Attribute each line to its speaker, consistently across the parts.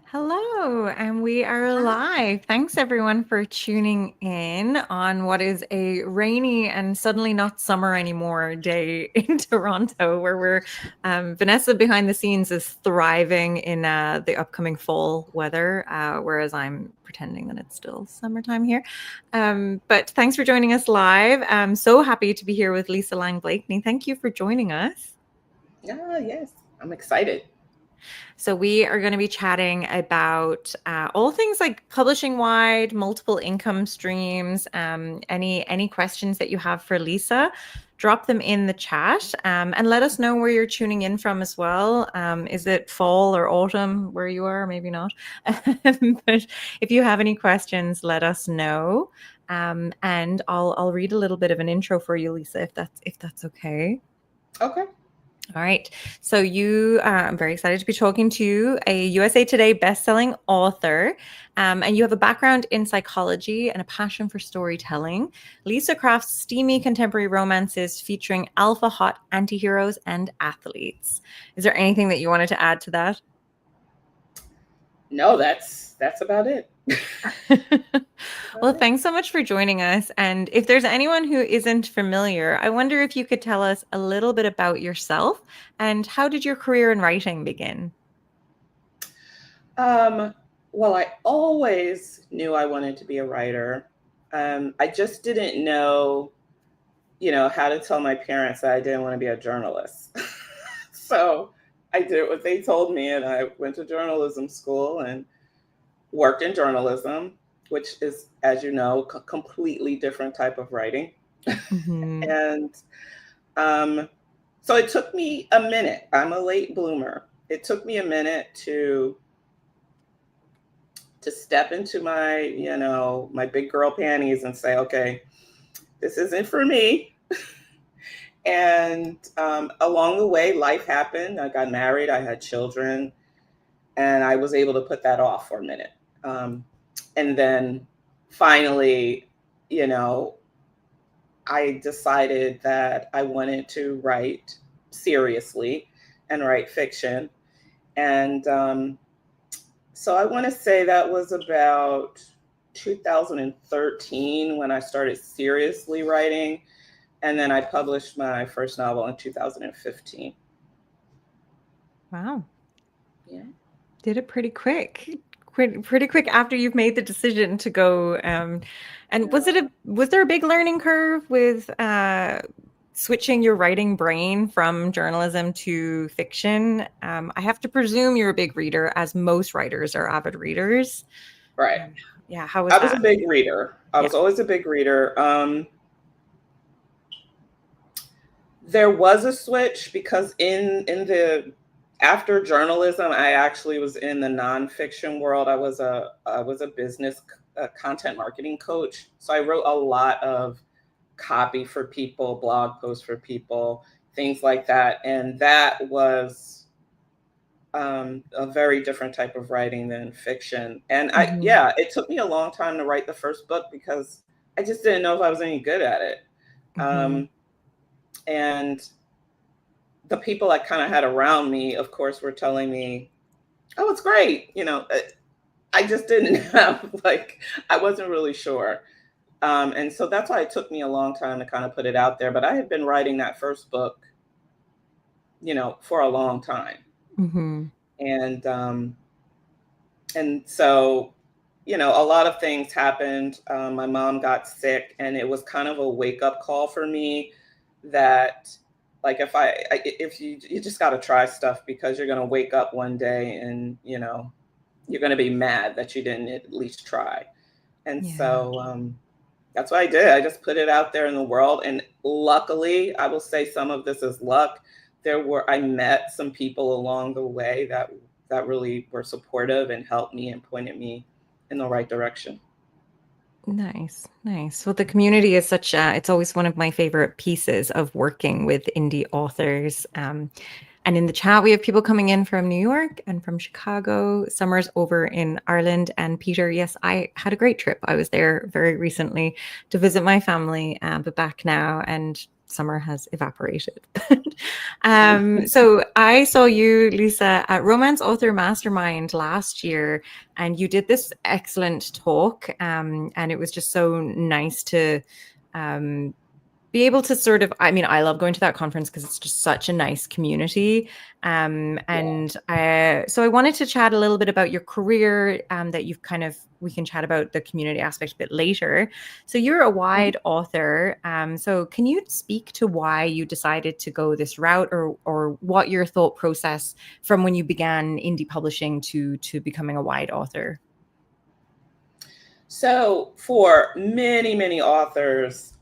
Speaker 1: Hello, and we are live. Thanks everyone for tuning in on what is a rainy and suddenly not summer anymore day in Toronto, where we're Vanessa behind the scenes is thriving in the upcoming fall weather, whereas I'm pretending that it's still summertime here. But thanks for joining us live. I'm so happy to be here with Lisa Lang Blakeney. Thank you for joining us.
Speaker 2: Yes, I'm excited.
Speaker 1: So we are going to be chatting about all things like publishing wide, multiple income streams. Any questions that you have for Lisa, drop them in the chat, and let us know where you're tuning in from as well. Is it fall or autumn where you are? Maybe not. But if you have any questions, let us know. And I'll read a little bit of an intro for you, Lisa, if that's okay.
Speaker 2: Okay.
Speaker 1: All right. So I'm very excited to be talking to you, a USA Today best-selling author, and you have a background in psychology and a passion for storytelling. Lisa crafts steamy contemporary romances featuring alpha hot antiheroes and athletes. Is there anything that you wanted to add to that?
Speaker 2: No, that's about it.
Speaker 1: Well, thanks so much for joining us. And if there's anyone who isn't familiar, I wonder if you could tell us a little bit about yourself and how did your career in writing begin?
Speaker 2: Well, I always knew I wanted to be a writer. I just didn't know, how to tell my parents that I didn't want to be a journalist. So I did what they told me, and I went to journalism school and worked in journalism, which is, as you know, completely different type of writing.
Speaker 1: Mm-hmm.
Speaker 2: And so it took me a minute. I'm a late bloomer. It took me a minute to step into my, my big girl panties and say, okay, this isn't for me. And along the way, life happened. I got married, I had children, and I was able to put that off for a minute. And then finally, I decided that I wanted to write seriously and write fiction. And so I want to say that was about 2013 when I started seriously writing. And then I published my first novel in 2015.
Speaker 1: Wow.
Speaker 2: Yeah.
Speaker 1: Did it pretty quick. Pretty quick after you've made the decision to go. And was there a big learning curve with switching your writing brain from journalism to fiction? I have to presume you're a big reader, as most writers are avid readers.
Speaker 2: Right.
Speaker 1: Yeah. How was
Speaker 2: I
Speaker 1: that?
Speaker 2: was a big reader. I was always a big reader. There was a switch because in the after journalism, I actually was in the nonfiction world. I was a business content marketing coach. So I wrote a lot of copy for people, blog posts for people, things like that. And that was a very different type of writing than fiction. And it took me a long time to write the first book because I just didn't know if I was any good at it. And the people I kind of had around me, of course, were telling me, oh, it's great. I just didn't have, I wasn't really sure. And so that's why it took me a long time to kind of put it out there. But I had been writing that first book, for a long time.
Speaker 1: Mm-hmm.
Speaker 2: And so, a lot of things happened. My mom got sick, and it was kind of a wake-up call for me that, like, if you just got to try stuff, because you're going to wake up one day and, you're going to be mad that you didn't at least try. And so that's what I did. I just put it out there in the world. And luckily, I will say some of this is luck. I met some people along the way that really were supportive and helped me and pointed me in the right direction.
Speaker 1: Nice, nice. Well, the community is such it's always one of my favorite pieces of working with indie authors. And in the chat, we have people coming in from New York and from Chicago. Summer's over in Ireland. And Peter, yes, I had a great trip. I was there very recently to visit my family, but back now, and summer has evaporated. So I saw you, Lisa, at Romance Author Mastermind last year, and you did this excellent talk. And it was just so nice to be able to sort of, I mean, I love going to that conference because it's just such a nice community. So I wanted to chat a little bit about your career, that you've kind of, we can chat about the community aspect a bit later. So you're a wide author. So can you speak to why you decided to go this route, or what your thought process from when you began indie publishing to becoming a wide author?
Speaker 2: So for many, many authors,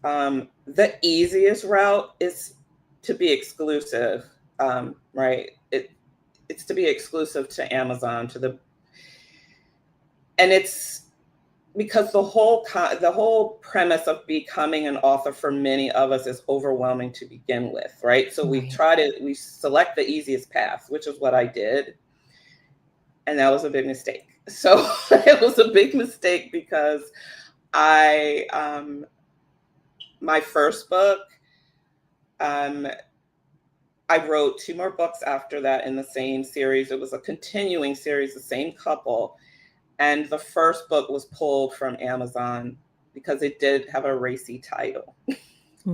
Speaker 2: the easiest route is to be exclusive, right? It's to be exclusive to Amazon, and it's because the whole premise of becoming an author for many of us is overwhelming to begin with, right? So we select the easiest path, which is what I did, and that was a big mistake. So it was a big mistake because my first book, I wrote 2 more books after that in the same series. It was a continuing series, the same couple. And the first book was pulled from Amazon because it did have a racy title.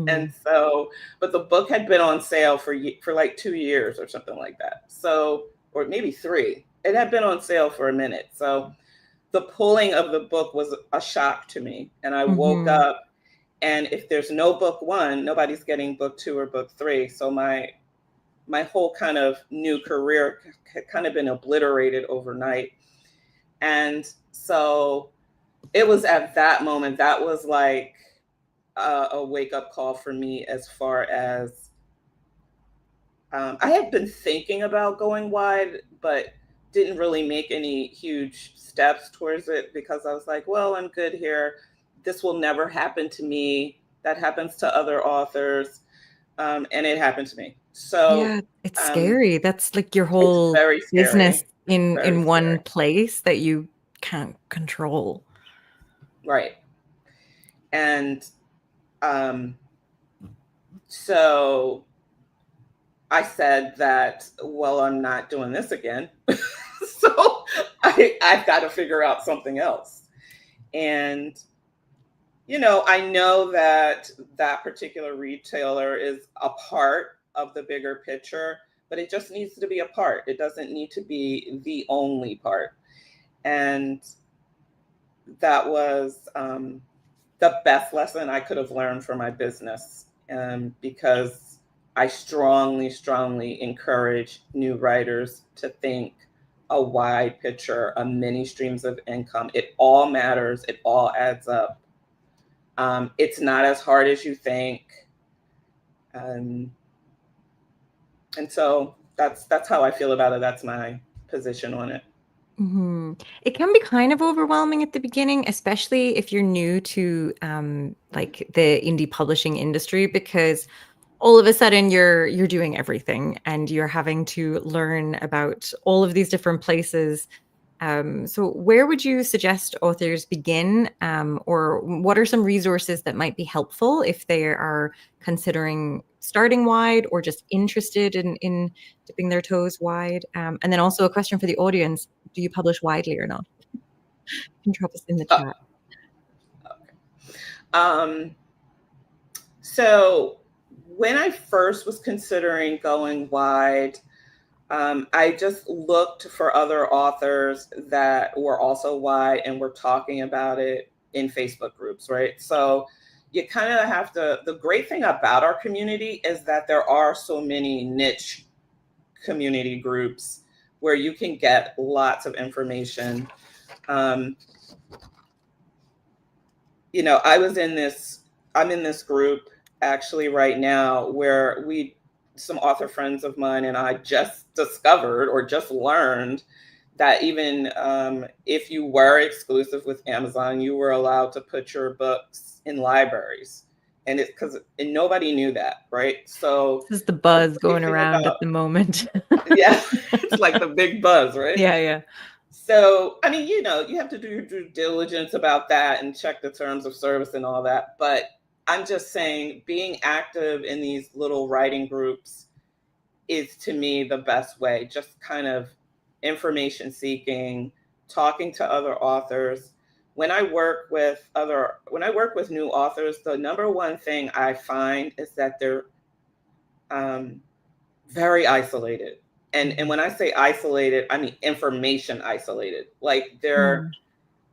Speaker 2: And so, but the book had been on sale for like 2 years or something like that. So, or maybe 3. It had been on sale for a minute. So the pulling of the book was a shock to me. And I woke up, and if there's no book 1, nobody's getting book 2 or book 3. So my whole kind of new career had kind of been obliterated overnight. And so it was at that moment, that was like a wake-up call for me, as far as I had been thinking about going wide, but didn't really make any huge steps towards it because I was like, well, I'm good here. This will never happen to me. That happens to other authors. And it happened to me. So
Speaker 1: yeah, it's scary. That's like your
Speaker 2: it's
Speaker 1: whole
Speaker 2: very
Speaker 1: business
Speaker 2: scary.
Speaker 1: in one
Speaker 2: Scary.
Speaker 1: place that you can't control.
Speaker 2: Right. And so I said that, well, I'm not doing this again. So I've got to figure out something else. And, I know that that particular retailer is a part of the bigger picture, but it just needs to be a part. It doesn't need to be the only part. And that was the best lesson I could have learned for my business, because I strongly, strongly encourage new writers to think a wide picture, a many streams of income. It all matters. It all adds up. It's not as hard as you think. And so that's how I feel about it. That's my position on it.
Speaker 1: It can be kind of overwhelming at the beginning, especially if you're new to like the indie publishing industry, because all of a sudden you're doing everything and you're having to learn about all of these different places. So where would you suggest authors begin, or what are some resources that might be helpful if they are considering starting wide or just interested in dipping their toes wide? And then also a question for the audience: do you publish widely or not? You can drop us in the chat.
Speaker 2: Okay. So when I first was considering going wide, I just looked for other authors that were also wide and were talking about it in Facebook groups, right? So you kind of have to, the great thing about our community is that there are so many niche community groups where you can get lots of information. I'm in this group actually right now where some author friends of mine and I just discovered or just learned that even if you were exclusive with Amazon, you were allowed to put your books in libraries. And it's and nobody knew that, right? So
Speaker 1: this is the buzz
Speaker 2: what do you
Speaker 1: going
Speaker 2: feel
Speaker 1: around
Speaker 2: about,
Speaker 1: at the moment.
Speaker 2: yeah, it's like the big buzz, right?
Speaker 1: Yeah, yeah.
Speaker 2: So, I mean, you know, you have to do your due diligence about that and check the terms of service and all that. But I'm just saying, being active in these little writing groups is, to me, the best way. Just kind of information seeking, talking to other authors. When I work with new authors, the number one thing I find is that they're um, very isolated. And when I say isolated, I mean information isolated. Like
Speaker 1: Mm.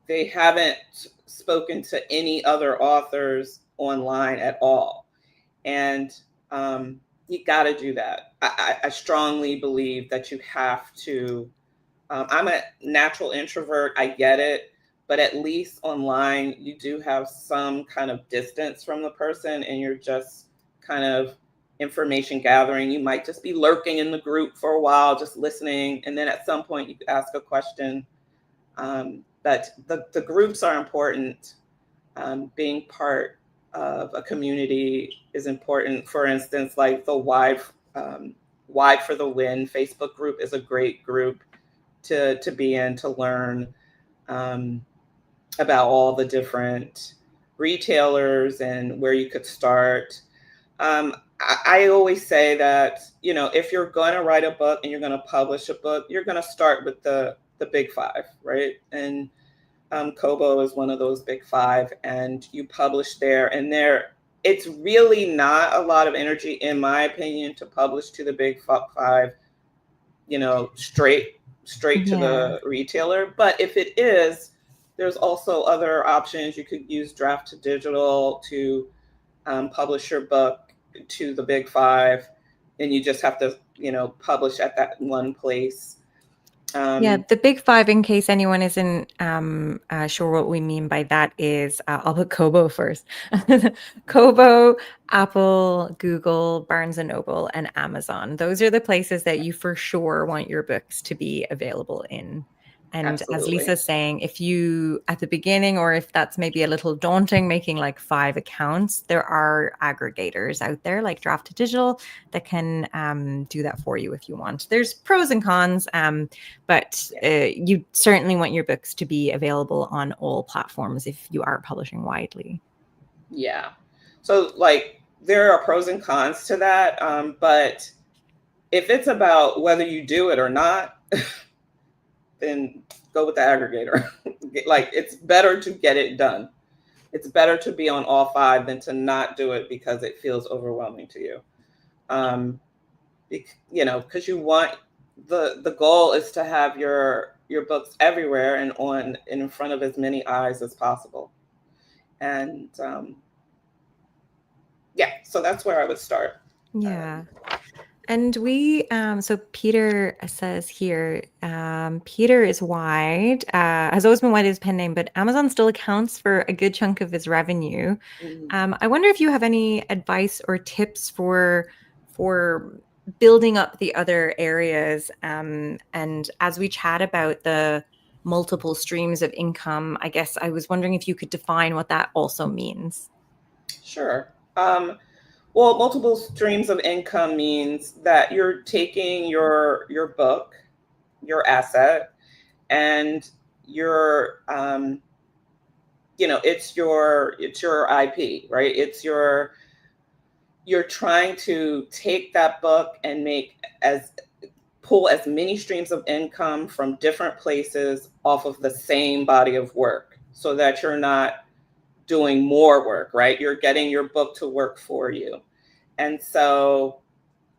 Speaker 2: they haven't spoken to any other authors online at all. And you got to do that. I strongly believe that you have to. I'm a natural introvert. I get it. But at least online, you do have some kind of distance from the person and you're just kind of information gathering. You might just be lurking in the group for a while, just listening. And then at some point, you ask a question. But the groups are important. Being part of a community is important. For instance, like the Wide for the Win Facebook group is a great group to be in, to learn um, about all the different retailers and where you could start. I always say that, you know, if you're going to write a book and you're going to publish a book, you're going to start with the big five, right? And Kobo is one of those big five, and you publish there. And there, it's really not a lot of energy, in my opinion, to publish to the big five, you know, straight to
Speaker 1: Yeah.
Speaker 2: the retailer. But if it is, there's also other options. You could use draft to digital to publish your book to the big five, and you just have to, you know, publish at that one place.
Speaker 1: Yeah,
Speaker 2: Um,
Speaker 1: the big five, in case anyone isn't sure what we mean by that, is I'll put Kobo first. Kobo, Apple, Google, Barnes and Noble, and Amazon. Those are the places that you for sure want your books to be available in. And as
Speaker 2: Absolutely.
Speaker 1: Lisa's saying, if you at the beginning, or if that's maybe a little daunting, making like 5 accounts, there are aggregators out there like Draft to Digital that can do that for you if you want. There's pros and cons. But you certainly want your books to be available on all platforms if you are publishing widely.
Speaker 2: Yeah. So, like, there are pros and cons to that. But if it's about whether you do it or not, then go with the aggregator. Like, it's better to get it done. It's better to be on all five than to not do it because it feels overwhelming to you. Um, you know, because you want, the goal is to have your books everywhere and on and in front of as many eyes as possible. And yeah, so that's where I would start.
Speaker 1: Yeah. And we, so Peter says here, Peter is wide, has always been wide as pen name, but Amazon still accounts for a good chunk of his revenue. I wonder if you have any advice or tips for building up the other areas. And as we chat about the multiple streams of income, I guess I was wondering if you could define what that also means.
Speaker 2: Sure. Well, multiple streams of income means that you're taking your book, your asset, and your you know, it's your IP, right? You're trying to take that book and pull as many streams of income from different places off of the same body of work, so that you're not doing more work, right? You're getting your book to work for you. And so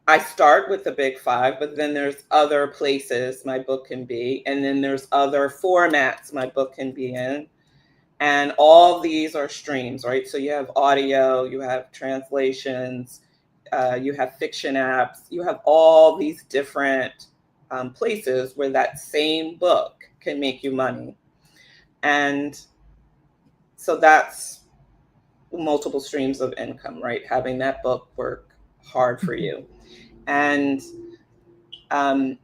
Speaker 2: I start with the big five, but then there's other places my book can be. And then there's other formats my book can be in. And all these are streams, right? So you have audio, you have translations, you have fiction apps, you have all these different places where that same book can make you money. And so that's multiple streams of income, right? Having that book work hard for you. And um,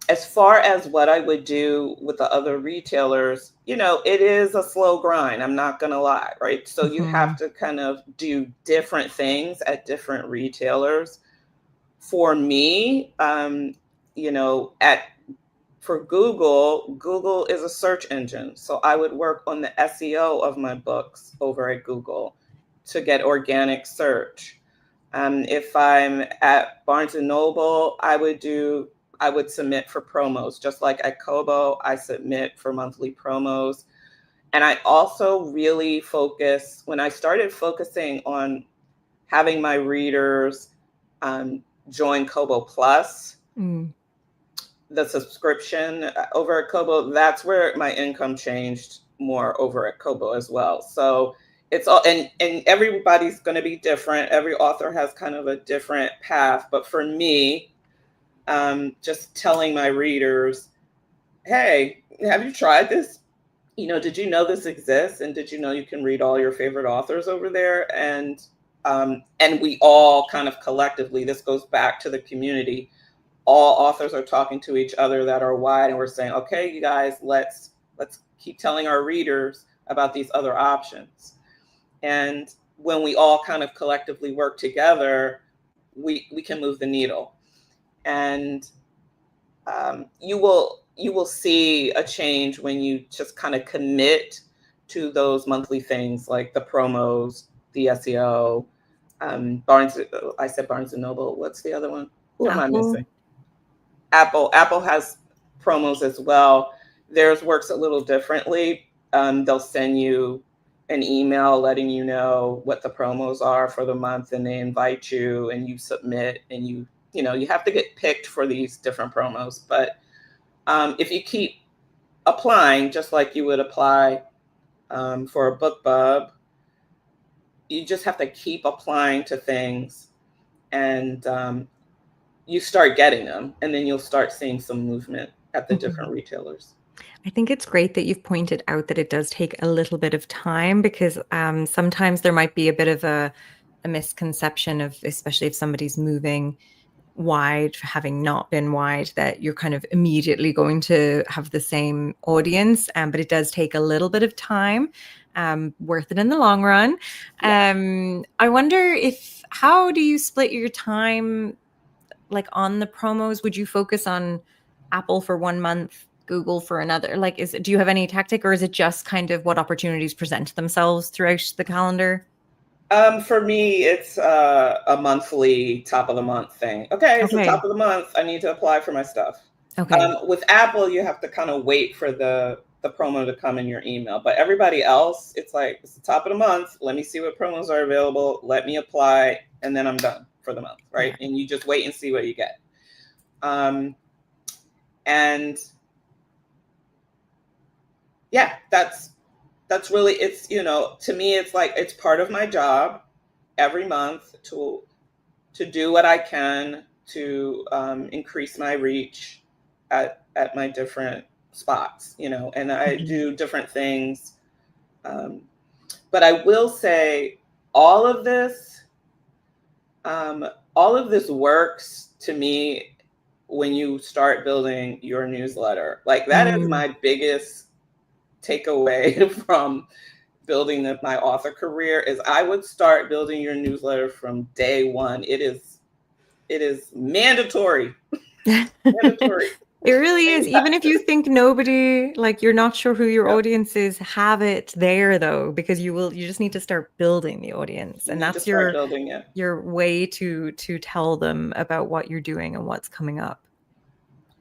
Speaker 2: as far as what I would do with the other retailers, it is a slow grind. I'm not going to lie, right? So you have to kind of do different things at different retailers. For me, for Google is a search engine. So I would work on the SEO of my books over at Google to get organic search. If I'm at Barnes and Noble, I would submit for promos. Just like at Kobo, I submit for monthly promos. And I also really when I started focusing on having my readers join Kobo Plus, the subscription over at Kobo, that's where my income changed more over at Kobo as well. So it's all, and everybody's going to be different. Every author has kind of a different path. But for me, just telling my readers, hey, have you tried this? Did you know this exists? And did you know you can read all your favorite authors over there? And we all kind of collectively, this goes back to the community. All authors are talking to each other that are wide, and we're saying, okay, you guys, let's keep telling our readers about these other options. And when we all kind of collectively work together, we can move the needle. And you will see a change when you just kind of commit to those monthly things like the promos, the SEO, I said Barnes and Noble. What's the other one? Who am I missing? Apple has promos as well. Theirs works a little differently. They'll send you an email letting you know what the promos are for the month, and they invite you and you submit, and you have to get picked for these different promos. But if you keep applying, just like you would apply for a BookBub, you just have to keep applying to things, and you start getting them, and then you'll start seeing some movement at the different retailers.
Speaker 1: I think it's great that you've pointed out that it does take a little bit of time, because sometimes there might be a bit of a misconception of, especially if somebody's moving wide, having not been wide, that you're kind of immediately going to have the same audience. But it does take a little bit of time, worth it in the long run. Yeah. I wonder how do you split your time, like on the promos? Would you focus on Apple for 1 month, Google for another? Like, do you have any tactic, or is it just kind of what opportunities present themselves throughout the calendar?
Speaker 2: For me, it's a monthly top of the month thing. Okay, it's the top of the month. I need to apply for my stuff. Okay. With Apple, you have to kind of wait for the promo to come in your email. But everybody else, it's like, it's the top of the month. Let me see what promos are available. Let me apply, and then I'm done for the month, right? Yeah. And you just wait and see what you get. And yeah, that's really, it's, to me, it's like, it's part of my job every month to do what I can to increase my reach at my different spots, and I do different things. But I will say all of this works to me when you start building your newsletter. Like, that is my biggest takeaway from building my author career, is I would start building your newsletter from day one. It is mandatory. Mandatory.
Speaker 1: It really is. Even if you think nobody, like, you're not sure who your audience is, have it there though, because you just need to start building the audience, and that's your way to tell them about what you're doing and what's coming up.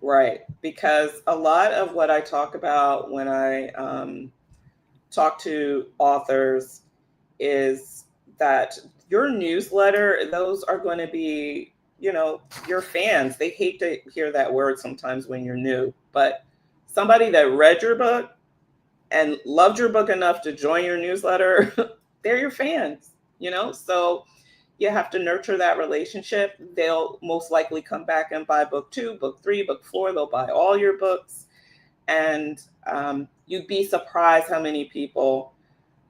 Speaker 2: Right. Because a lot of what I talk about when I talk to authors is that your newsletter, those are going to be, your fans. They hate to hear that word sometimes when you're new, but somebody that read your book and loved your book enough to join your newsletter, they're your fans, so you have to nurture that relationship. They'll most likely come back and buy book 2, book 3, book 4. They'll buy all your books. And you'd be surprised how many people,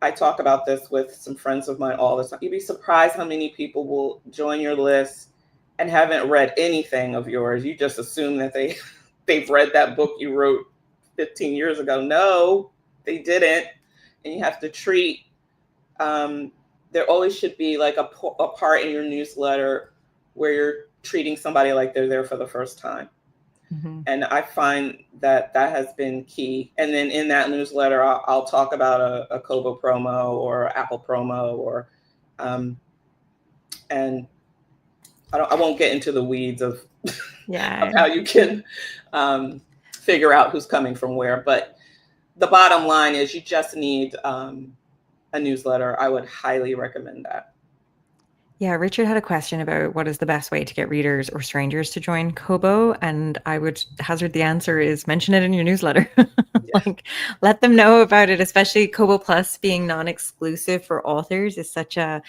Speaker 2: I talk about this with some friends of mine all the time, you'd be surprised how many people will join your list and haven't read anything of yours. You just assume that they they've read that book you wrote 15 years ago. No, they didn't. And you have to treat, there always should be like a part in your newsletter where you're treating somebody like they're there for the first time.
Speaker 1: Mm-hmm.
Speaker 2: And I find that has been key. And then in that newsletter, I'll talk about a Kobo promo or Apple promo, or, and I won't get into the weeds of, of how you can figure out who's coming from where. But the bottom line is you just need a newsletter. I would highly recommend that.
Speaker 1: Yeah, Richard had a question about what is the best way to get readers or strangers to join Kobo, and I would hazard the answer is mention it in your newsletter. Like, let them know about it, especially Kobo Plus being non-exclusive for authors is such a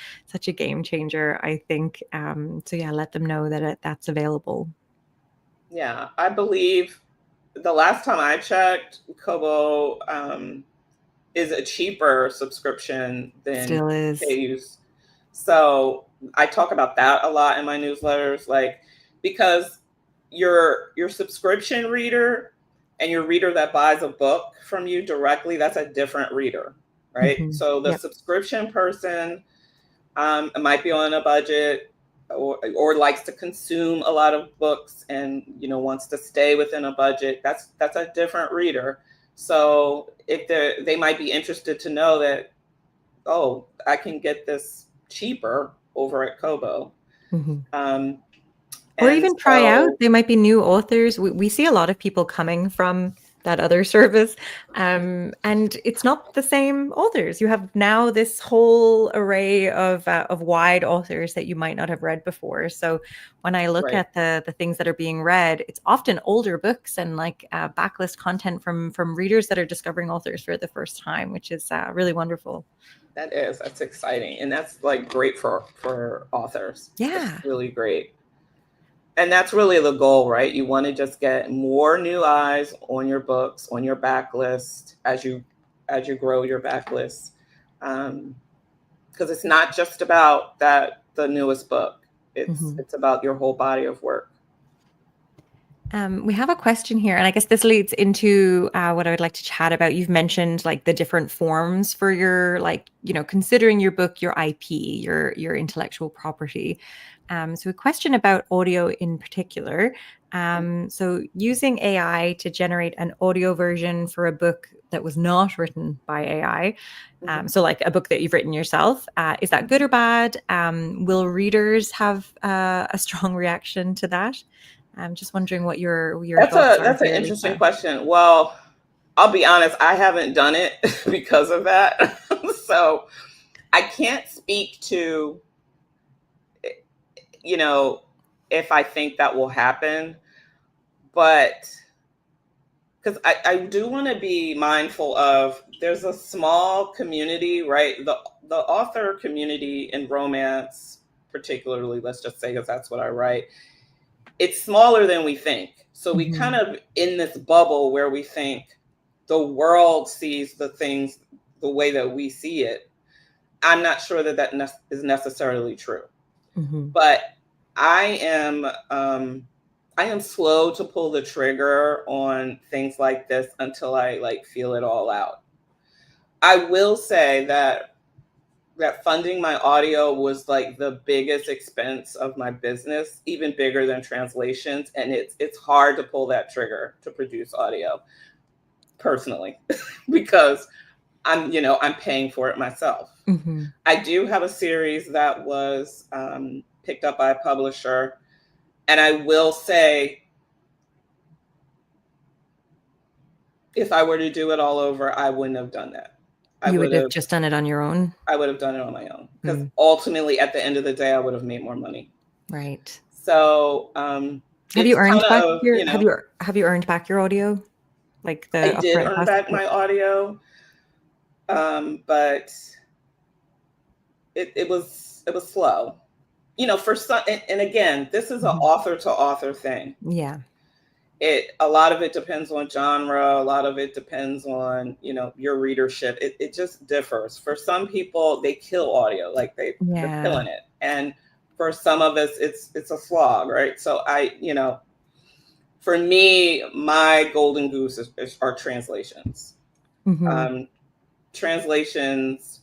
Speaker 1: game changer, I think. So yeah, let them know that that's available.
Speaker 2: Yeah, I believe the last time I checked, Kobo is a cheaper subscription than
Speaker 1: Still is.
Speaker 2: KU's. So I talk about that a lot in my newsletters, like, because your subscription reader and your reader that buys a book from you directly, that's a different reader, right?
Speaker 1: Mm-hmm.
Speaker 2: So the subscription person might be on a budget, or likes to consume a lot of books and, you know, wants to stay within a budget. That's a different reader. So if they might be interested to know that, oh, I can get this cheaper over at Kobo.
Speaker 1: Mm-hmm. Or even try out. They might be new authors. We see a lot of people coming from that other service, and it's not the same authors. You have now this whole array of wide authors that you might not have read before. So when I look at the things that are being read, it's often older books and like backlist content from readers that are discovering authors for the first time, which is really wonderful.
Speaker 2: That's exciting, and that's like great for authors.
Speaker 1: Yeah,
Speaker 2: it's really great. And that's really the goal, right? You want to just get more new eyes on your books, on your backlist as you grow your backlist, because it's not just about the newest book. It's about your whole body of work.
Speaker 1: We have a question here, and I guess this leads into what I would like to chat about. You've mentioned like the different forms for your, like, you know, considering your book, your IP, your intellectual property. So a question about audio in particular. So using AI to generate an audio version for a book that was not written by AI. So like a book that you've written yourself, is that good or bad? Will readers have a strong reaction to that? I'm just wondering what your thoughts are.
Speaker 2: That's an interesting question. Well, I'll be honest, I haven't done it because of that. So I can't speak to, you know, if I think that will happen, but because I do want to be mindful of, there's a small community, right? The author community in romance, particularly, let's just say, because that's what I write, it's smaller than we think. So we kind of in this bubble where we think the world sees the things the way that we see it. I'm not sure that is necessarily true. But I am slow to pull the trigger on things like this until I like feel it all out. I will say that funding my audio was like the biggest expense of my business, even bigger than translations. And it's hard to pull that trigger to produce audio personally, because I'm paying for it myself. I do have a series that was picked up by a publisher. And I will say, if I were to do it all over, I wouldn't have done that.
Speaker 1: You would have just done it on your own?
Speaker 2: I would have done it on my own, because ultimately at the end of the day, I would have made more money.
Speaker 1: Right.
Speaker 2: So
Speaker 1: have you earned back have you earned back your audio? Like
Speaker 2: I did earn back my audio. But it was slow. You know, for some, and again, this is an author to author thing.
Speaker 1: Yeah.
Speaker 2: A lot of it depends on genre. A lot of it depends on, your readership. It just differs. For some people, they kill audio, like they're killing it. And for some of us, it's a slog, right? So for me, my golden goose are translations.
Speaker 1: Mm-hmm.
Speaker 2: Translations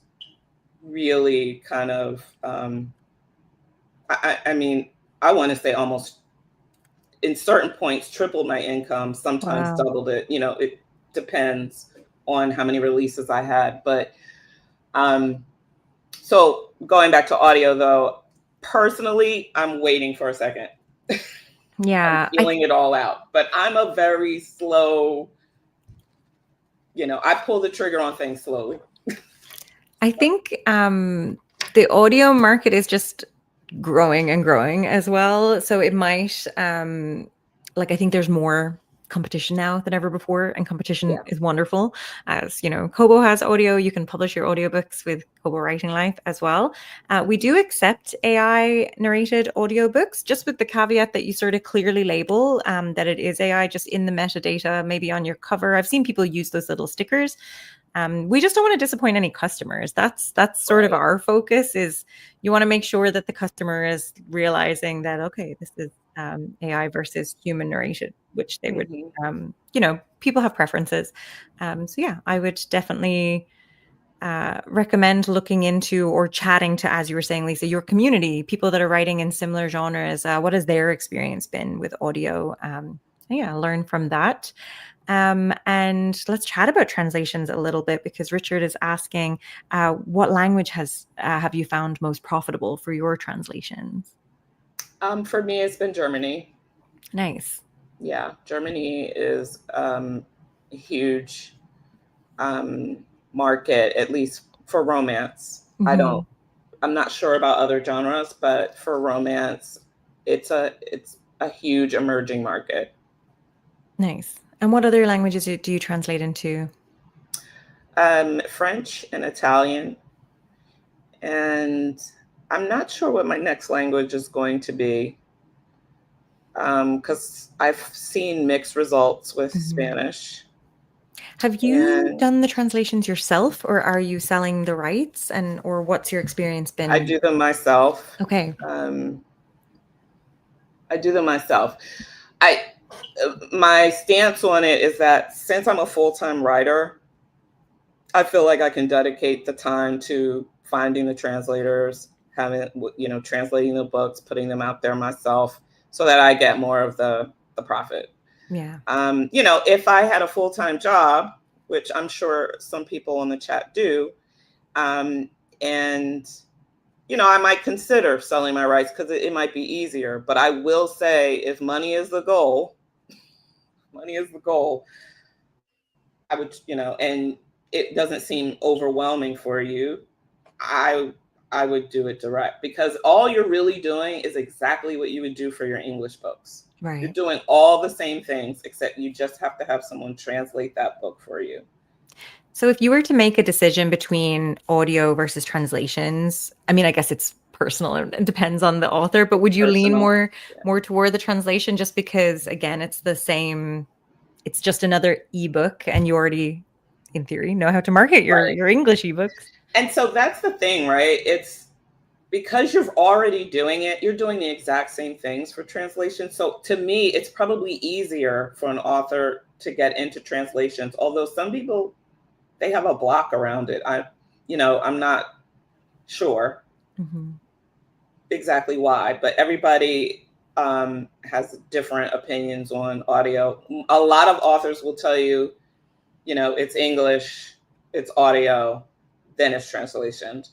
Speaker 2: really kind of, I mean, I want to say almost in certain points tripled my income, sometimes
Speaker 1: Wow.
Speaker 2: doubled it. It depends on how many releases I had. But so going back to audio though, personally, I'm waiting for a second. I'm
Speaker 1: Yeah.
Speaker 2: feeling it all out. But I'm a very slow, I pull the trigger on things slowly.
Speaker 1: I think the audio market is just growing and growing as well. So it might, I think there's more competition now than ever before, and competition
Speaker 2: Yeah.
Speaker 1: is wonderful. As you know, Kobo has audio. You can publish your audiobooks with Kobo Writing Life as well. We do accept AI narrated audiobooks, just with the caveat that you sort of clearly label that it is AI, just in the metadata, maybe on your cover. I've seen people use those little stickers. We just don't want to disappoint any customers. That's sort of
Speaker 2: Right.
Speaker 1: our focus. Is you want to make sure that the customer is realizing that, okay, this is AI versus human narrated, which they would, people have preferences. So yeah, I would definitely recommend looking into or chatting to, as you were saying, Lisa, your community, people that are writing in similar genres. What has their experience been with audio? Yeah, learn from that. And let's chat about translations a little bit, because Richard is asking, what language have you found most profitable for your translations?
Speaker 2: For me, it's been Germany.
Speaker 1: Nice.
Speaker 2: Yeah, Germany is a huge market, at least for romance.
Speaker 1: Mm-hmm.
Speaker 2: I'm not sure about other genres, but for romance, it's a huge emerging market.
Speaker 1: Nice. And what other languages do you translate into?
Speaker 2: French and Italian, and I'm not sure what my next language is going to be, because I've seen mixed results with
Speaker 1: Mhm.
Speaker 2: Spanish.
Speaker 1: Have you
Speaker 2: And
Speaker 1: done the translations yourself, or are you selling the rights, or what's your experience
Speaker 2: I
Speaker 1: been?
Speaker 2: do them myself.
Speaker 1: Okay.
Speaker 2: Um, I do them myself. I My stance on it is that since I'm a full-time writer, I feel like I can dedicate the time to finding the translators, having, translating the books, putting them out there myself, so that I get more of the profit.
Speaker 1: Yeah.
Speaker 2: If I had a full-time job, which I'm sure some people in the chat do, um, and I might consider selling my rights because it might be easier. But I will say, if money is the goal, I would, and it doesn't seem overwhelming for you, I I would do it direct, because all you're really doing is exactly what you would do for your English books. You're
Speaker 1: Right.
Speaker 2: doing all the same things, except you just have to have someone translate that book for you.
Speaker 1: So if you were to make a decision between audio versus translations, I mean, I guess it's personal and it depends on the author, but would you lean
Speaker 2: Personal.
Speaker 1: more toward the translation, just because, again, it's the same, it's just another ebook, and you already, in theory, know how to market
Speaker 2: Right.
Speaker 1: your English ebooks.
Speaker 2: And so that's the thing, right? It's because you're already doing it, you're doing the exact same things for translation. So to me, it's probably easier for an author to get into translations, although some people, they have a block around it. I'm not sure
Speaker 1: Mhm.
Speaker 2: exactly why, but everybody has different opinions on audio. A lot of authors will tell you, it's English, it's audio, then it's translation.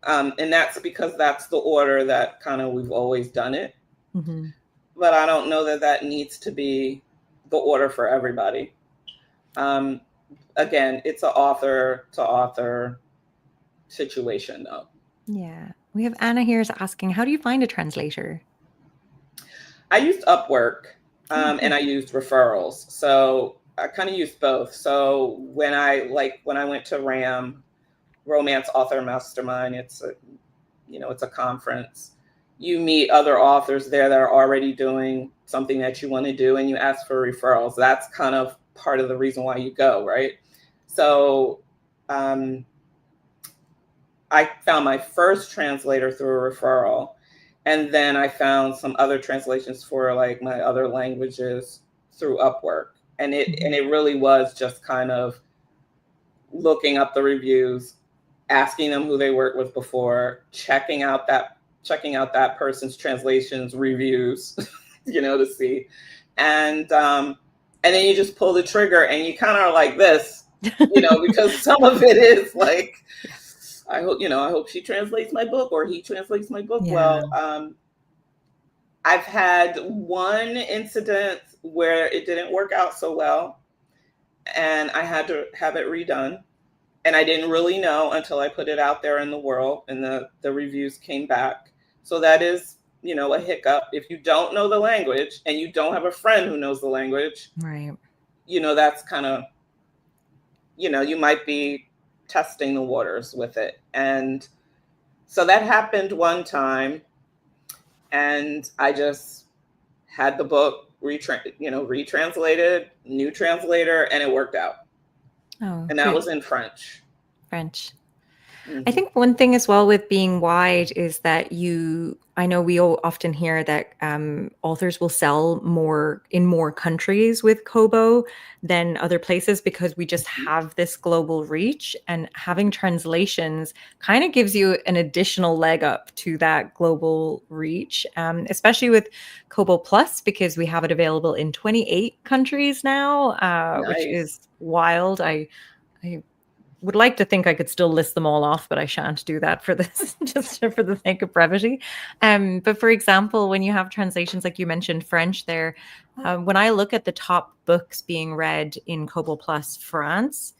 Speaker 2: And that's because that's the order that kind of we've always done it.
Speaker 1: Mhm.
Speaker 2: But I don't know that that needs to be the order for everybody. Um, Again, it's an author to author situation, though.
Speaker 1: Yeah. We have Anna here is asking, how do you find a translator?
Speaker 2: I used Upwork,
Speaker 1: Oh,
Speaker 2: and
Speaker 1: cool.
Speaker 2: I used referrals. So I kind of used both. So when I went to RAM, Romance Author Mastermind, it's a conference. You meet other authors there that are already doing something that you want to do, and you ask for referrals. That's kind of part of the reason why you go, right? So um, I found my first translator through a referral. And then I found some other translations for like my other languages through Upwork. And it really was just kind of looking up the reviews, asking them who they worked with before, checking out that person's translations reviews, to see. And then you just pull the trigger and you kind of are like this, because some of it is like, I hope she translates my book or he translates my book well. I've had one incident where it didn't work out so well and I had to have it redone. And I didn't really know until I put it out there in the world and the reviews came back. So that is, a hiccup. If you don't know the language and you don't have a friend who knows the language,
Speaker 1: right.
Speaker 2: That's kind of, you might be testing the waters with it. And so that happened one time. And I just had the book retranslated, new translator, and it worked out.
Speaker 1: Oh,
Speaker 2: and that was in French.
Speaker 1: Mm-hmm. I think one thing as well with being wide is that I know we often hear that authors will sell more in more countries with Kobo than other places because we just have this global reach, and having translations kind of gives you an additional leg up to that global reach, especially with Kobo Plus, because we have it available in 28 countries now,
Speaker 2: Nice.
Speaker 1: Which is wild. I would like to think I could still list them all off, but I shan't do that for this, just for the sake of brevity. But for example, when you have translations, like you mentioned French there, when I look at the top books being read in Kobo Plus France,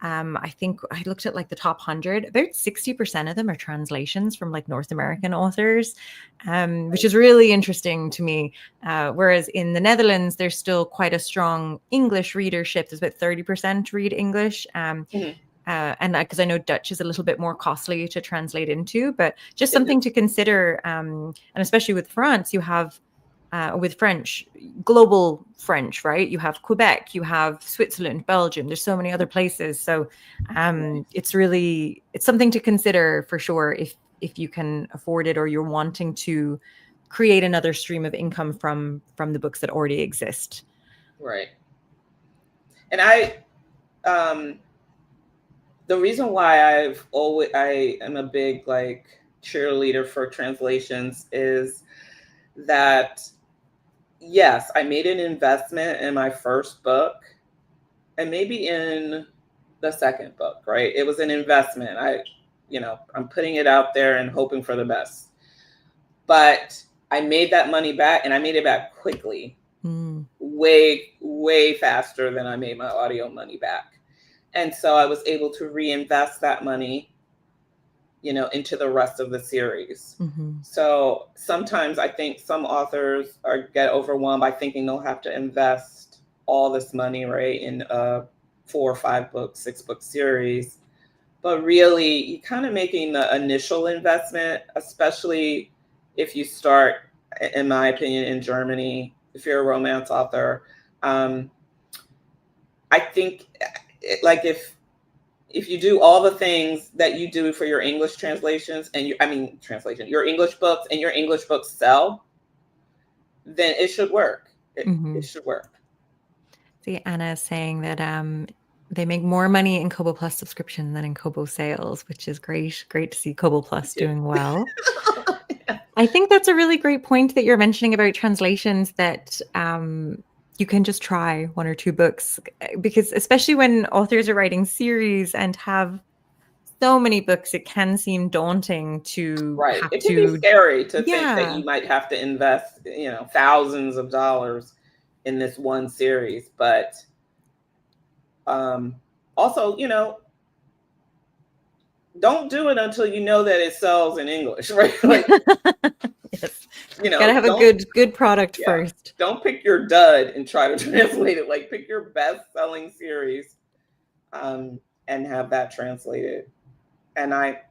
Speaker 1: I think I looked at like the top 100, about 60% of them are translations from like North American authors, which is really interesting to me. Whereas in the Netherlands, there's still quite a strong English readership. There's about 30% read English. And because I know Dutch is a little bit more costly to translate into, but just something to consider. And especially with France, you have with French, global French, right? You have Quebec, you have Switzerland, Belgium. There's so many other places. So it's something to consider for sure if you can afford it or you're wanting to create another stream of income from the books that already exist.
Speaker 2: Right. And the reason why I am a big like cheerleader for translations is that, yes, I made an investment in my first book and maybe in the second book, right? It was an investment. I'm putting it out there and hoping for the best. But I made that money back and I made it back quickly, way, way faster than I made my audio money back. And so I was able to reinvest that money, into the rest of the series. So sometimes I think some authors get overwhelmed by thinking they'll have to invest all this money, right, in a 4 or 5 book, 6 book series. But really, you're kind of making the initial investment, especially if you start, in my opinion, in Germany, if you're a romance author. I think like if you do all the things that you do for your English translations and your English books and your English books sell, then it should work. It should work.
Speaker 1: See, Anna is saying that they make more money in Kobo Plus subscription than in Kobo sales, which is great. Great to see Kobo Plus doing well. Yeah. I think that's a really great point that you're mentioning about translations, that you can just try 1 or 2 books, because especially when authors are writing series and have so many books, it can seem daunting to have
Speaker 2: it can be scary to think that you might have to invest, thousands of dollars in this one series. But also, don't do it until you know that it sells in English, right? Like,
Speaker 1: yes. Gotta have a good product first.
Speaker 2: Don't pick your dud and try to translate it. Like, pick your best-selling series, and have that translated. And I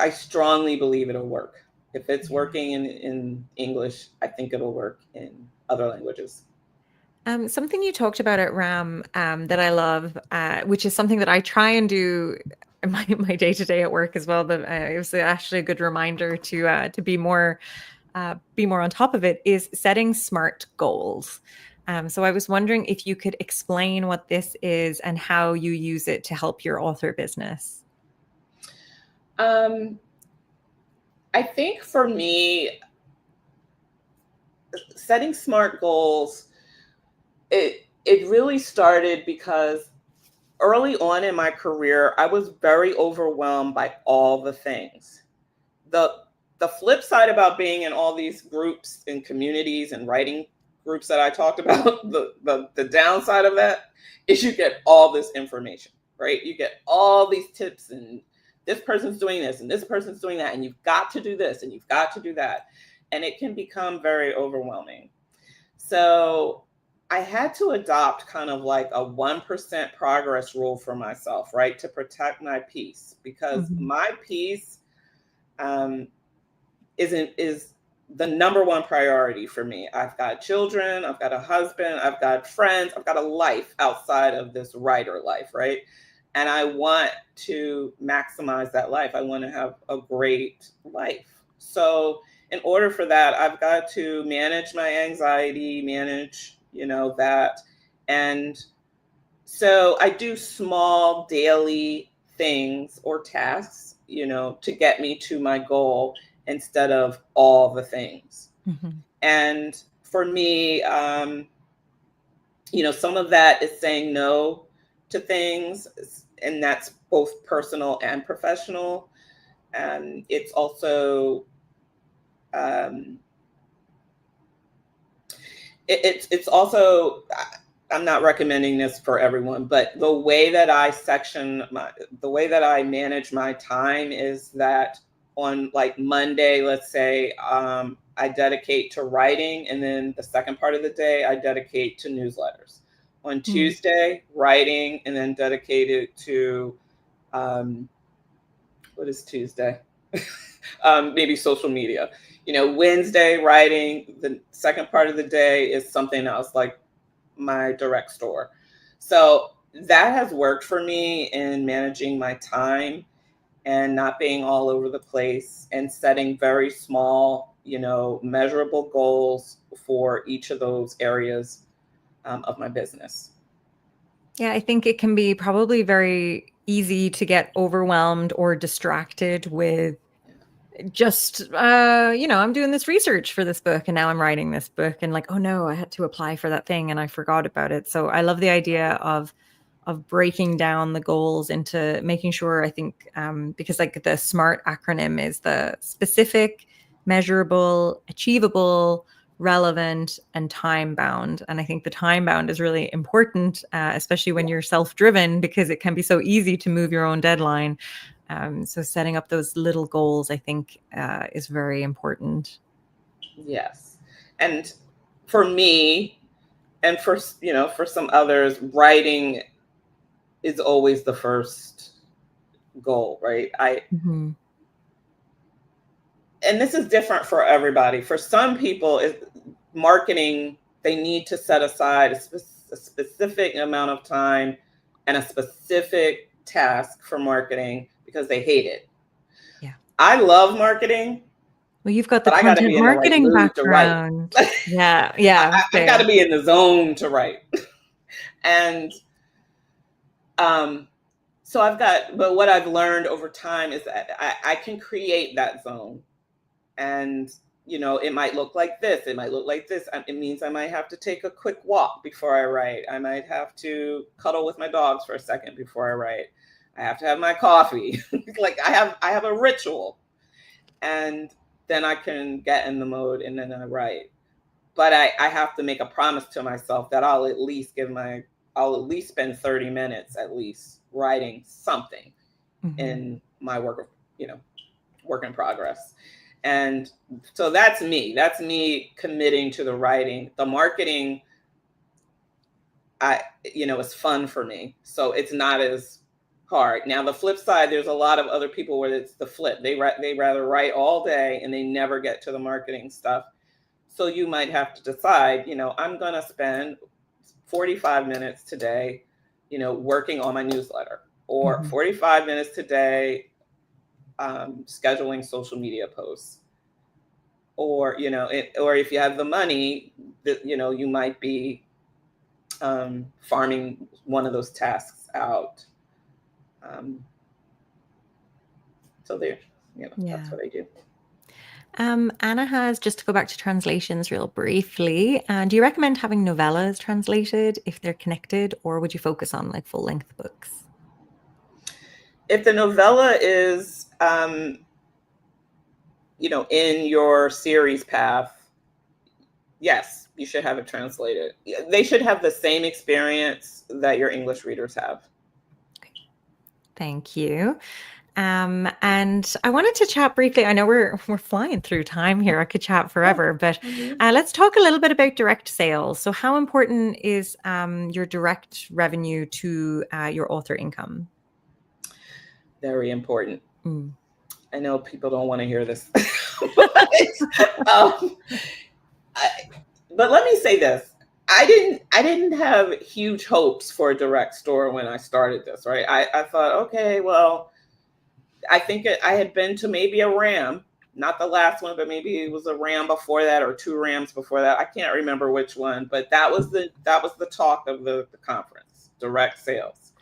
Speaker 2: strongly believe it'll work. If it's working in English, I think it'll work in other languages.
Speaker 1: Something you talked about at RAM that I love, which is something that I try and do in my day-to-day at work as well, but it was actually a good reminder to be more be more on top of it, is setting SMART goals. So I was wondering if you could explain what this is and how you use it to help your author business.
Speaker 2: I think for me, setting SMART goals, it really started because early on in my career, I was very overwhelmed by all the things. The flip side about being in all these groups and communities and writing groups that I talked about, the downside of that is you get all this information, right? You get all these tips, and this person's doing this and this person's doing that, and you've got to do this and you've got to do that. And it can become very overwhelming. So I had to adopt kind of like a 1% progress rule for myself, right? To protect my peace, because my peace is the number one priority for me. I've got children, I've got a husband, I've got friends, I've got a life outside of this writer life, right? And I want to maximize that life. I want to have a great life. So in order for that, I've got to manage my anxiety, manage, that. And so I do small daily things or tasks, to get me to my goal instead of all the things. And for me, some of that is saying no to things, and that's both personal and professional. And it's also, it's also, I'm not recommending this for everyone, but the way that I manage my time is that on like Monday, let's say, I dedicate to writing, and then the second part of the day I dedicate to newsletters. On Tuesday, writing, and then dedicated to, what is Tuesday? Maybe social media. Wednesday, writing. The second part of the day is something else, like my direct store. So that has worked for me in managing my time and not being all over the place, and setting very small, measurable goals for each of those areas of my business.
Speaker 1: Yeah, I think it can be probably very easy to get overwhelmed or distracted with just, I'm doing this research for this book and now I'm writing this book, and like, oh no, I had to apply for that thing and I forgot about it. So I love the idea of breaking down the goals into making sure, I think, because like the SMART acronym is the specific, measurable, achievable, relevant, and time bound. And I think the time bound is really important, especially when you're self-driven, because it can be so easy to move your own deadline. So setting up those little goals, I think, is very important.
Speaker 2: Yes. And for me, and for some others, writing is always the first goal, right? And this is different for everybody. For some people, marketing, they need to set aside a specific amount of time and a specific task for marketing because they hate it.
Speaker 1: Yeah.
Speaker 2: I love marketing.
Speaker 1: Well, you've got the
Speaker 2: but I got to
Speaker 1: content
Speaker 2: be in the right
Speaker 1: marketing
Speaker 2: mood to write.
Speaker 1: background. Yeah.
Speaker 2: I got to be in the zone to write. And but what I've learned over time is that I can create that zone. And, it might look like this. It might look like this. It means I might have to take a quick walk before I write. I might have to cuddle with my dogs for a second before I write. I have to have my coffee. Like I have a ritual, and then I can get in the mode and then I write. But I have to make a promise to myself that I'll at least spend 30 minutes at least writing something in my work in progress. And so that's me committing to the writing. The marketing, is fun for me. So it's not as hard. Now, the flip side, there's a lot of other people where it's the flip. They rather write all day and they never get to the marketing stuff. So you might have to decide, I'm going to spend 45 minutes today, working on my newsletter, or 45 minutes today, scheduling social media posts. or, you know, or if you have the money, that, you know, you might be farming one of those tasks out. So there, you know, that's what I do.
Speaker 1: Anna has, just to go back to translations real briefly, do you recommend having novellas translated if they're connected, or would you focus on like full-length books?
Speaker 2: If the novella is, you know, in your series path, yes, you should have it translated. They should have the same experience that your English readers have.
Speaker 1: Okay. Thank you. And I wanted to chat briefly. I know we're flying through time here. I could chat forever, but let's talk a little bit about direct sales. So, how important is your direct revenue to your author income?
Speaker 2: Very important.
Speaker 1: Mm.
Speaker 2: I know people don't want to hear this, but let me say this. I didn't have huge hopes for a direct store when I started this, right? I thought, okay, well, I think I had been to maybe a RAM, not the last one, but maybe it was a RAM before that or 2 RAMs before that. I can't remember which one, but that was the talk of the conference, direct sales.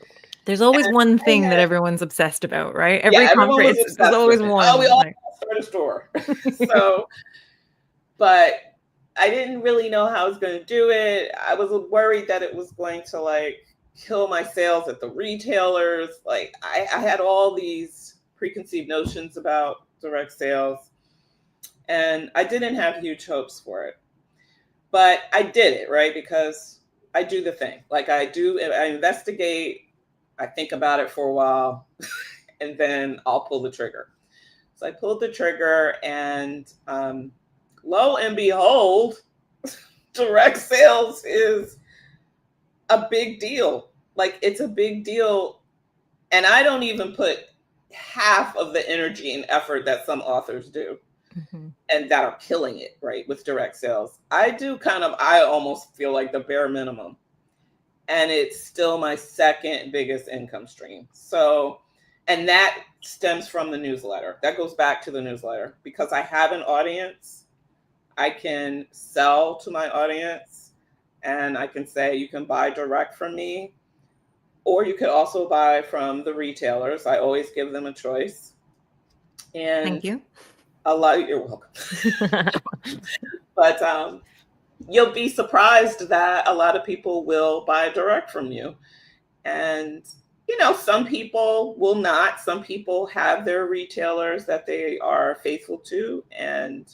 Speaker 1: There's always one thing that everyone's obsessed about, right?
Speaker 2: Every conference, there's always
Speaker 1: one.
Speaker 2: Oh, we all start a store. So, but I didn't really know how I was going to do it. I was worried that it was going to like kill my sales at the retailers. Like I had all these preconceived notions about direct sales, and I didn't have huge hopes for it. But I did it, right? Because I do the thing. Like I investigate, I think about it for a while, and then I'll pull the trigger. So I pulled the trigger, and lo and behold, direct sales is a big deal. Like it's a big deal. And I don't even put half of the energy and effort that some authors do, and that are killing it, right, with direct sales. I almost feel like the bare minimum. And it's still my second biggest income stream. So, and that stems from the newsletter. That goes back to the newsletter. Because I have an audience, I can sell to my audience, and I can say, you can buy direct from me, or you could also buy from the retailers. I always give them a choice. And
Speaker 1: thank you.
Speaker 2: You're welcome. But you'll be surprised that a lot of people will buy direct from you. And, you know, some people will not. Some people have their retailers that they are faithful to, and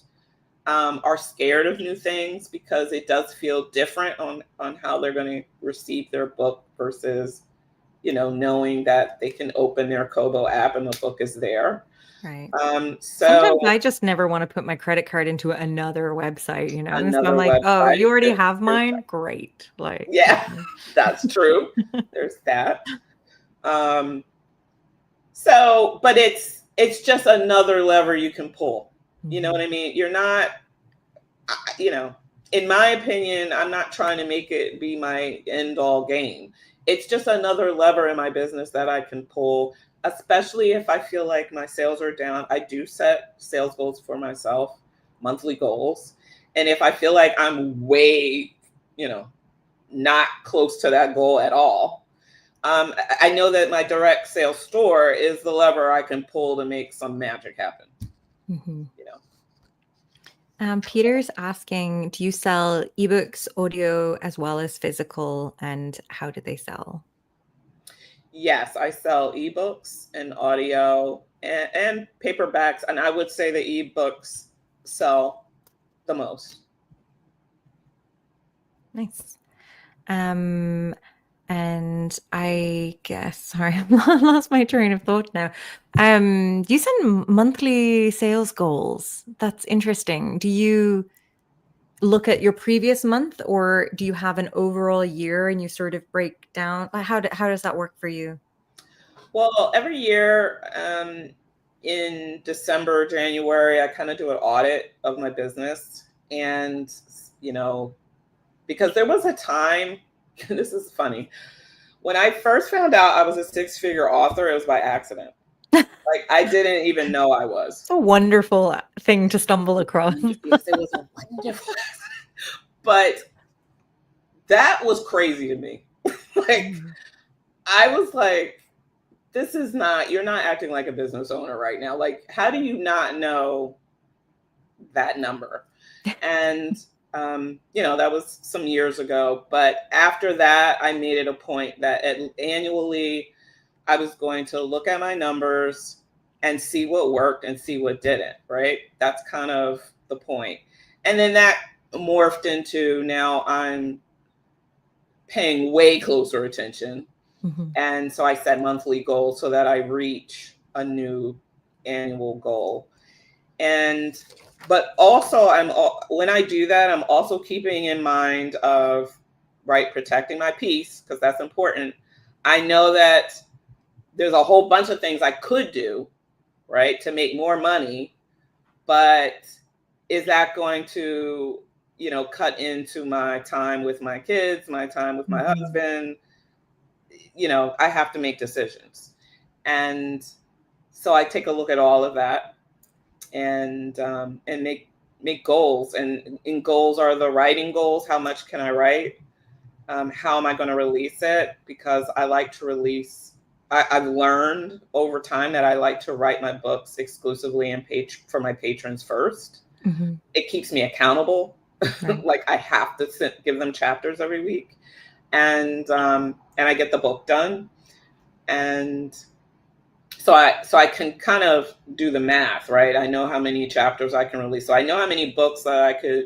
Speaker 2: are scared of new things because it does feel different on how they're going to receive their book versus, you know, knowing that they can open their Kobo app and the book is there.
Speaker 1: Right.
Speaker 2: So
Speaker 1: sometimes I just never want to put my credit card into another website, you know. And so I'm like,
Speaker 2: website.
Speaker 1: oh, you already have mine? Great. Like,
Speaker 2: yeah, that's true. There's that. So, but it's just another lever you can pull. You know what I mean? You're not, you know, in my opinion, I'm not trying to make it be my end all game. It's just another lever in my business that I can pull, especially if I feel like my sales are down. I do set sales goals for myself, monthly goals. And if I feel like I'm way, you know, not close to that goal at all, I know that my direct sales store is the lever I can pull to make some magic happen. You know.
Speaker 1: Peter's asking, do you sell ebooks, audio, as well as physical, and how do they sell?
Speaker 2: Yes, I sell ebooks and audio and paperbacks, and I would say the ebooks sell the most.
Speaker 1: Nice. And I guess, sorry, I lost my train of thought now. You said monthly sales goals. That's interesting. Do you look at your previous month, or do you have an overall year and you sort of break down? How does that work for you?
Speaker 2: Well, every year in December, January, I kind of do an audit of my business. And, you know, because there was a time, this is funny, when I first found out I was a 6-figure author, it was by accident. Like, I didn't even know I was.
Speaker 1: It's a wonderful thing to stumble across.
Speaker 2: Yes, it was a wonderful. But that was crazy to me. Like, I was like, this is not, you're not acting like a business owner right now. Like, how do you not know that number? And, that was some years ago. But after that, I made it a point that annually I was going to look at my numbers and see what worked and see what didn't, right? That's kind of the point. And then that morphed into, now I'm paying way closer attention.
Speaker 1: Mm-hmm.
Speaker 2: And so I set monthly goals so that I reach a new annual goal. But also when I do that, I'm also keeping in mind of, right, protecting my peace, because that's important. I know that there's a whole bunch of things I could do, right, to make more money, but is that going to, cut into my time with my kids, my time with my husband? I have to make decisions. And so I take a look at all of that and make goals. And in goals are the writing goals. How much can I write? How am I going to release it? Because I like to release. I've learned over time that I like to write my books exclusively for my patrons first.
Speaker 1: Mm-hmm.
Speaker 2: It keeps me accountable. Right. Like, I have to give them chapters every week, and I get the book done, and so I can kind of do the math, right? I know how many chapters I can release, so I know how many books that I could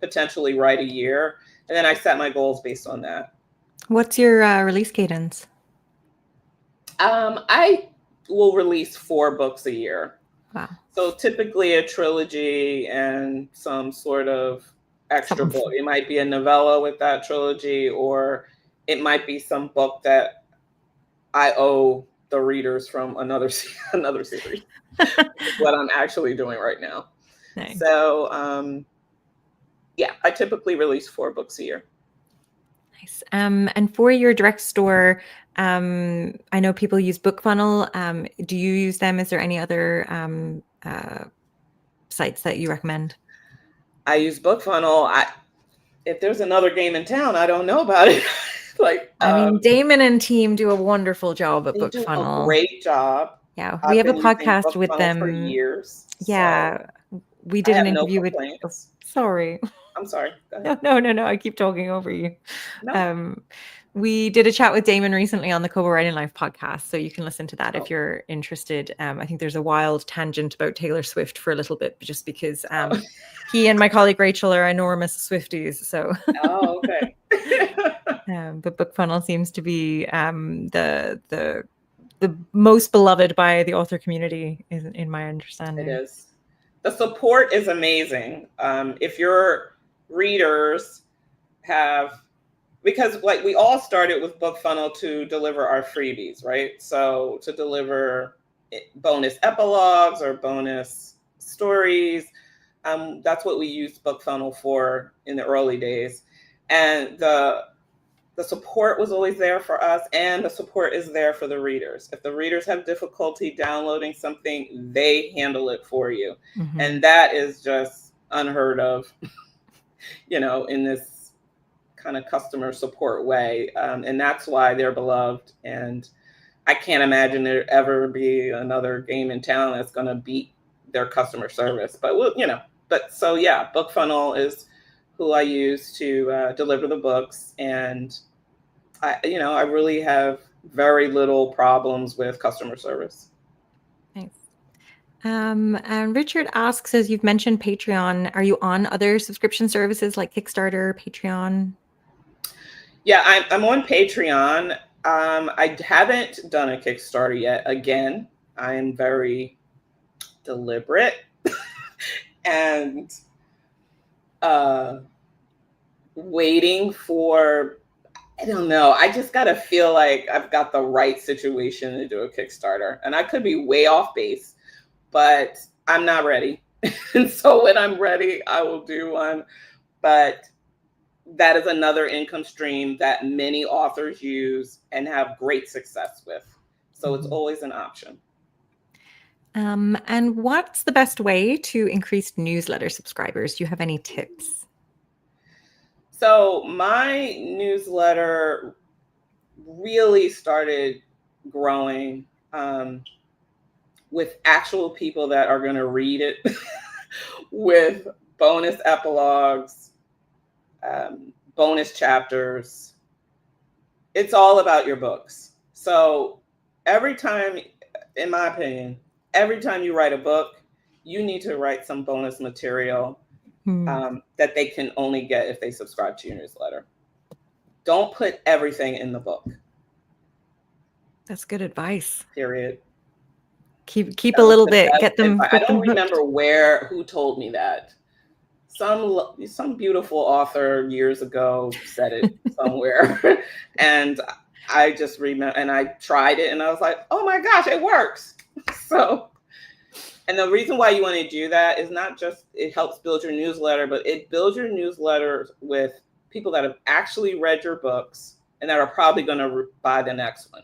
Speaker 2: potentially write a year, and then I set my goals based on that.
Speaker 1: What's your release cadence?
Speaker 2: I will release 4 books a year.
Speaker 1: Wow.
Speaker 2: So typically a trilogy and some sort of extra book. It might be a novella with that trilogy, or it might be some book that I owe the readers from another series. What I'm actually doing right now. Nice. So I typically release 4 books a year.
Speaker 1: Nice. And for your direct store, I know people use BookFunnel. Do you use them? Is there any other sites that you recommend?
Speaker 2: I use BookFunnel. If there's another game in town, I don't know about it.
Speaker 1: Damon and team do a wonderful job at BookFunnel.
Speaker 2: They do a great job.
Speaker 1: Yeah, we have a podcast with them
Speaker 2: for years.
Speaker 1: Yeah, we did an interview with.
Speaker 2: Oh,
Speaker 1: sorry.
Speaker 2: I'm sorry.
Speaker 1: No. I keep talking over you. No. We did a chat with Damon recently on the Kobo Writing Life podcast, so you can listen to that if you're interested. I think there's a wild tangent about Taylor Swift for a little bit, just because he and my colleague Rachel are enormous Swifties. So.
Speaker 2: Oh, okay.
Speaker 1: But BookFunnel seems to be the most beloved by the author community, in my understanding.
Speaker 2: It is. The support is amazing. If your readers because like we all started with BookFunnel to deliver our freebies, right? So to deliver bonus epilogues or bonus stories, that's what we used BookFunnel for in the early days. And the support was always there for us, and the support is there for the readers. If the readers have difficulty downloading something, they handle it for you. Mm-hmm. And that is just unheard of, in this kind of customer support way. And that's why they're beloved. And I can't imagine there ever be another game in town that's going to beat their customer service. But, BookFunnel is who I use to deliver the books. And I really have very little problems with customer service.
Speaker 1: Thanks. And Richard asks, as you've mentioned Patreon, are you on other subscription services like Kickstarter, Patreon?
Speaker 2: Yeah, I'm on Patreon. I haven't done a Kickstarter yet. Again, I am very deliberate and waiting for, I don't know. I just got to feel like I've got the right situation to do a Kickstarter. And I could be way off base, but I'm not ready. And so when I'm ready, I will do one. But that is another income stream that many authors use and have great success with. So it's always an option.
Speaker 1: And what's the best way to increase newsletter subscribers? Do you have any tips?
Speaker 2: So my newsletter really started growing with actual people that are going to read it, with bonus epilogues, bonus chapters. It's all about your books. So every time, in my opinion, every time you write a book, you need to write some bonus material that they can only get if they subscribe to your newsletter. Don't put everything in the book.
Speaker 1: That's good advice.
Speaker 2: Period.
Speaker 1: Keep a little bit. Get them.
Speaker 2: I don't remember who told me that. Some beautiful author years ago said it somewhere, and I just remember, and I tried it, and I was like, oh my gosh, it works. So, and the reason why you want to do that is not just it helps build your newsletter, but it builds your newsletter with people that have actually read your books and that are probably going to buy the next one.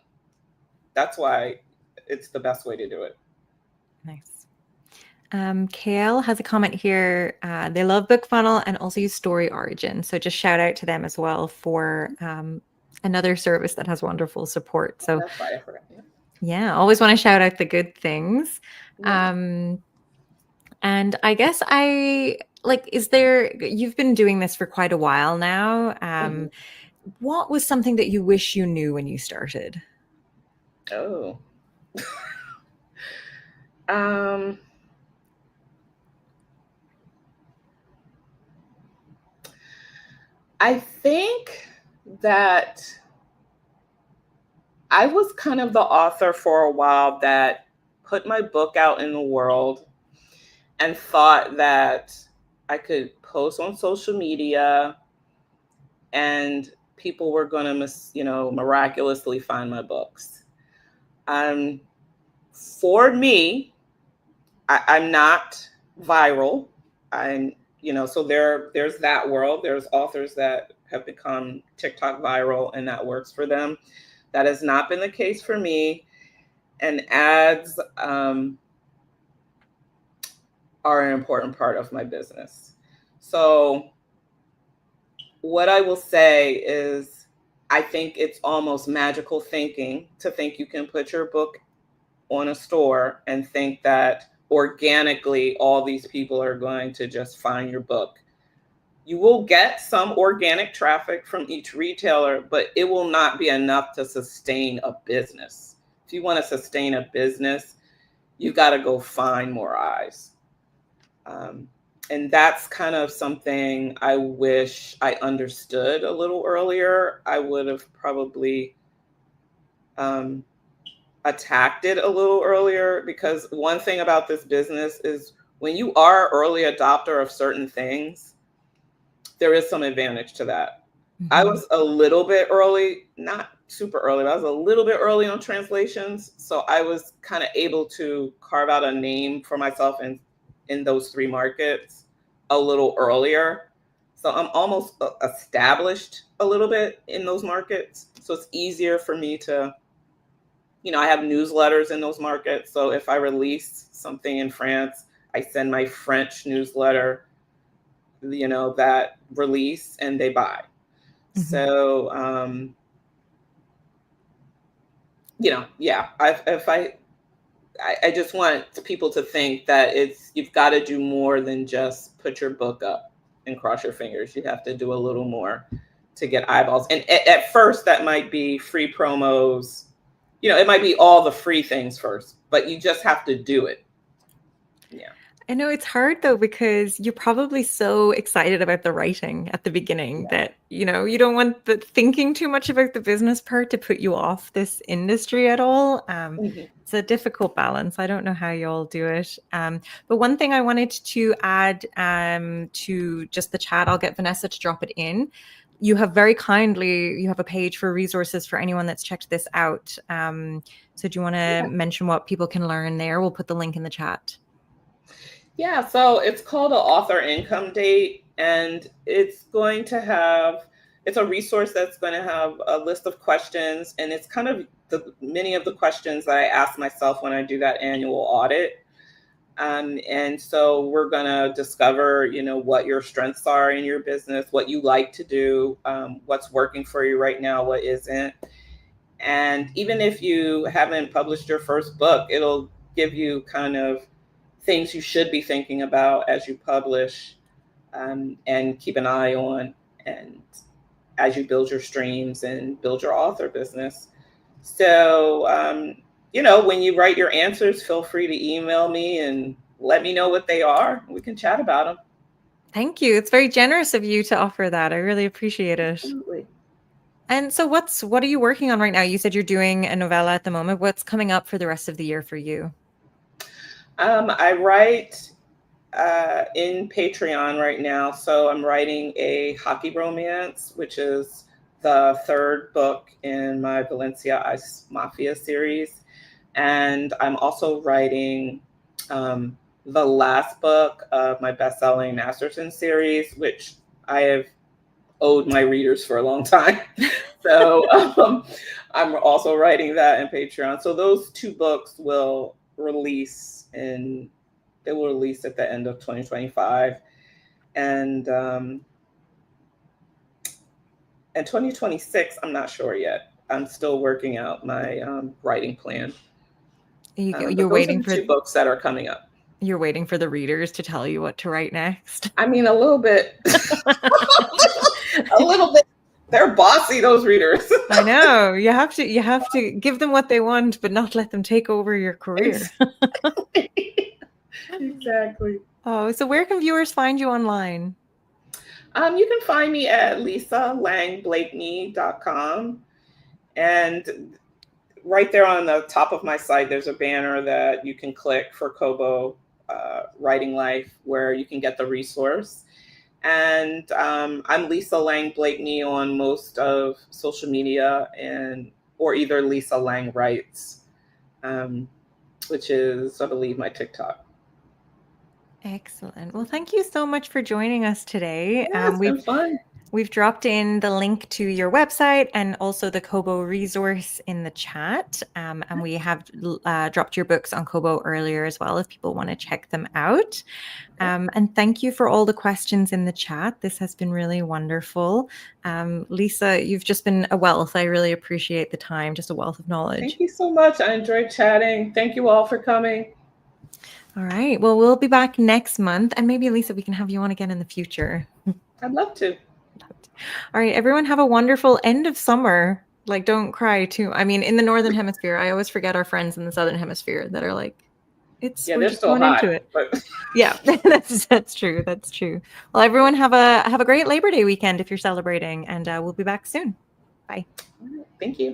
Speaker 2: That's why it's the best way to do it.
Speaker 1: Nice. KL has a comment here. They love BookFunnel and also use Story Origin. So just shout out to them as well for another service that has wonderful support. So
Speaker 2: that's why I forgot.
Speaker 1: Yeah, always want to shout out the good things.
Speaker 2: Yeah.
Speaker 1: And I guess you've been doing this for quite a while now. What was something that you wish you knew when you started?
Speaker 2: Oh. I think that I was kind of the author for a while that put my book out in the world and thought that I could post on social media and people were going to, miraculously find my books. For me, I'm not viral. So there's that world. There's authors that have become TikTok viral and that works for them. That has not been the case for me. And ads are an important part of my business. So what I will say is I think it's almost magical thinking to think you can put your book on a store and think that organically all these people are going to just find your book. You will get some organic traffic from each retailer, but it will not be enough to sustain a business. If you want to sustain a business, you've got to go find more eyes. And that's kind of something I wish I understood a little earlier. I would have probably attacked it a little earlier, because one thing about this business is when you are early adopter of certain things, there is some advantage to that. I was a little bit early, not super early, but I was a little bit early on translations. So I was kind of able to carve out a name for myself in those 3 markets a little earlier. So I'm almost established a little bit in those markets. So it's easier for me to, I have newsletters in those markets. So if I release something in France, I send my French newsletter, that release, and they buy. So, I just want people to think that you've got to do more than just put your book up and cross your fingers. You have to do a little more to get eyeballs. And at first that might be free promos. It might be all the free things first, but you just have to do it. Yeah.
Speaker 1: I know it's hard though, because you're probably so excited about the writing at the beginning that, you don't want thinking too much about the business part to put you off this industry at all. It's a difficult balance. I don't know how you all do it. But one thing I wanted to add to just the chat, I'll get Vanessa to drop it in. You have very kindly, you have a page for resources for anyone that's checked this out. So do you want to mention what people can learn there? We'll put the link in the chat.
Speaker 2: Yeah, so it's called an author income date, and it's a resource that's going to have a list of questions, and it's kind of many of the questions that I ask myself when I do that annual audit. And so we're going to discover, what your strengths are in your business, what you like to do, what's working for you right now, what isn't. And even if you haven't published your first book, it'll give you kind of things you should be thinking about as you publish, and keep an eye on, and as you build your streams and build your author business. So, when you write your answers, feel free to email me and let me know what they are. We can chat about them.
Speaker 1: Thank you. It's very generous of you to offer that. I really appreciate it.
Speaker 2: Absolutely.
Speaker 1: And so what are you working on right now? You said you're doing a novella at the moment. What's coming up for the rest of the year for you?
Speaker 2: I write in Patreon right now. So I'm writing a hockey romance, which is the third book in my Valencia Ice Mafia series. And I'm also writing the last book of my best-selling Masterson series, which I have owed my readers for a long time. So I'm also writing that in Patreon. So those two books will release at the end of 2025. And 2026, I'm not sure yet. I'm still working out my writing plan.
Speaker 1: You're waiting for
Speaker 2: 2 books that are coming up.
Speaker 1: You're waiting for the readers to tell you what to write next.
Speaker 2: I mean, a little bit. A little bit. They're bossy, those readers.
Speaker 1: I know. You have to give them what they want, but not let them take over your career.
Speaker 2: Exactly.
Speaker 1: Oh, so where can viewers find you online?
Speaker 2: You can find me at lisalangblakeney.com. And right there on the top of my site, there's a banner that you can click for Kobo Writing Life, where you can get the resource. And I'm Lisa Lang Blakeney on most of social media, or either Lisa Lang Writes, which is, I believe, my TikTok.
Speaker 1: Excellent. Well, thank you so much for joining us today.
Speaker 2: Yeah, it's been fun.
Speaker 1: We've dropped in the link to your website and also the Kobo resource in the chat. And we have dropped your books on Kobo earlier as well, if people want to check them out. And thank you for all the questions in the chat. This has been really wonderful. Lisa, you've just been a wealth. I really appreciate the time, just a wealth of knowledge.
Speaker 2: Thank you so much. I enjoyed chatting. Thank you all for coming.
Speaker 1: All right. Well, we'll be back next month. And maybe, Lisa, we can have you on again in the future.
Speaker 2: I'd love to.
Speaker 1: All right, everyone have a wonderful end of summer. Like, don't cry too. I mean, in the Northern Hemisphere, I always forget our friends in the Southern Hemisphere that are like, we're just going into it. But... Yeah, that's true. That's true. Well, everyone have a great Labor Day weekend if you're celebrating, and we'll be back soon. Bye.
Speaker 2: Thank you.